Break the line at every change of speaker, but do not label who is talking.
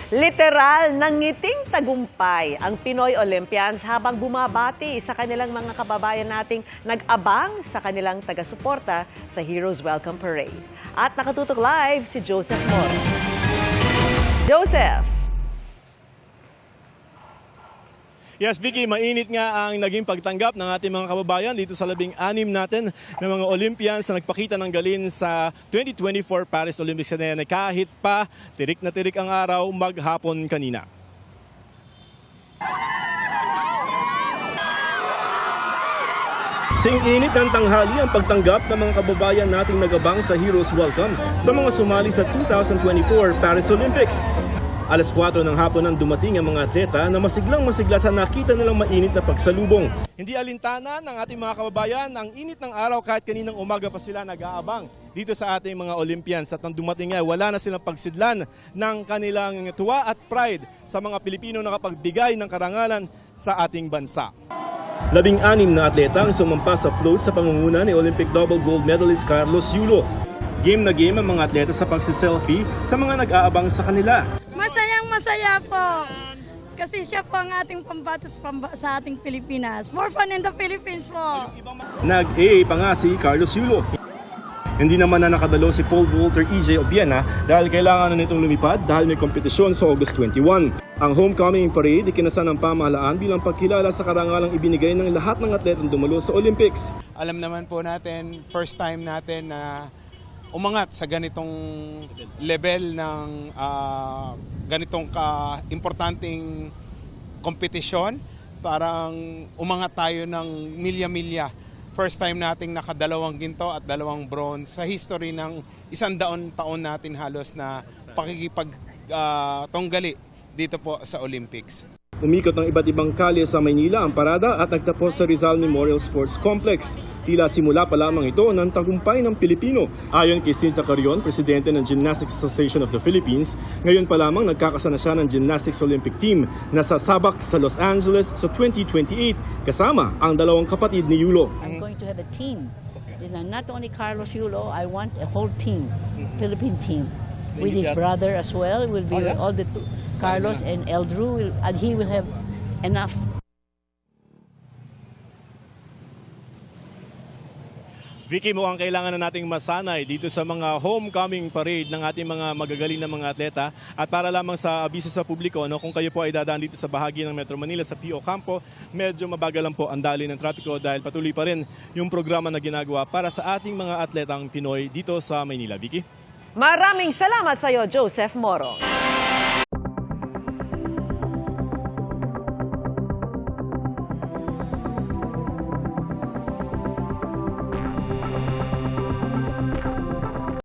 Literal ng ngiting tagumpay ang Pinoy Olympians habang bumabati sa kanilang mga kababayan nating nag-abang sa kanilang taga-suporta sa Heroes Welcome Parade. At nakatutok live si Joseph Moro. Joseph!
Yes, Vicky, mainit nga ang naging pagtanggap ng ating mga kababayan dito sa 16 natin ng mga Olympians na nagpakita ng galing sa 2024 Paris Olympics na kahit pa tirik na tirik ang araw maghapon kanina. Sing-init ng tanghali ang pagtanggap ng mga kababayan nating nagabang sa Heroes Welcome sa mga sumali sa 2024 Paris Olympics. Alas 4 ng hapon nang dumating ang mga atleta na masiglang-masigla sa nakita nilang mainit na pagsalubong. Hindi alintana ng ating mga kababayan ang init ng araw kahit kaninang umaga pa sila nag-aabang dito sa ating mga Olympians. At nang dumating nga, wala na silang pagsidlan ng kanilang tuwa at pride sa mga Pilipino na nakapagbigay ng karangalan sa ating bansa. 16 na atleta ang sumampa sa float sa pangunguna ni Olympic double gold medalist Carlos Yulo. Game na game ang mga atleta sa pagsiselfie sa mga nag-aabang sa kanila.
Masaya po. Kasi siya po ang ating pambatos sa ating Pilipinas. More fun in the Philippines po.
Nag-AA pa nga si Carlos Yulo. Hindi naman na nakadalo si Paul Walter EJ Obiena dahil kailangan na nitong lumipad dahil may kompetisyon sa August 21. Ang homecoming parade ikinasa ng pamahalaan bilang pagkilala sa karangalang ibinigay ng lahat ng atletang dumalo sa Olympics.
Alam naman po natin, first time natin na umangat sa ganitong level ng ganitong importanteng kompetisyon. Parang umangat tayo ng milya-milya. First time nating nakadalawang ginto at dalawang bronze sa history ng 100 taon natin halos na pakikipagtunggali dito po sa Olympics.
Umikot ng iba't ibang kalye sa Maynila ang parada at nagtapos sa Rizal Memorial Sports Complex. Tila simula pa lamang ito ng tagumpay ng Pilipino. Ayon kay Cynthia Carrion, presidente ng Gymnastics Association of the Philippines, ngayon pa lamang nagkakasana siya ng Gymnastics Olympic Team na sasabak sa Los Angeles sa 2028 kasama ang dalawang kapatid ni Yulo.
I'm going to have a team. Not only Carlos Yulo, I want a whole team, Philippine team. With his brother as well, will be all the two, Carlos and Eldrew, and he will have enough.
Vicky, mukhang kailangan na nating masanay dito sa mga homecoming parade ng ating mga magagaling na mga atleta. At para lamang sa abiso sa publiko, kung kayo po ay dadaan dito sa bahagi ng Metro Manila sa P.O. Campo, medyo mabagal lang po ang daloy ng trapiko dahil patuloy pa rin yung programa na ginagawa para sa ating mga atletang Pinoy dito sa Maynila. Vicky?
Maraming salamat sa iyo, Joseph Moro.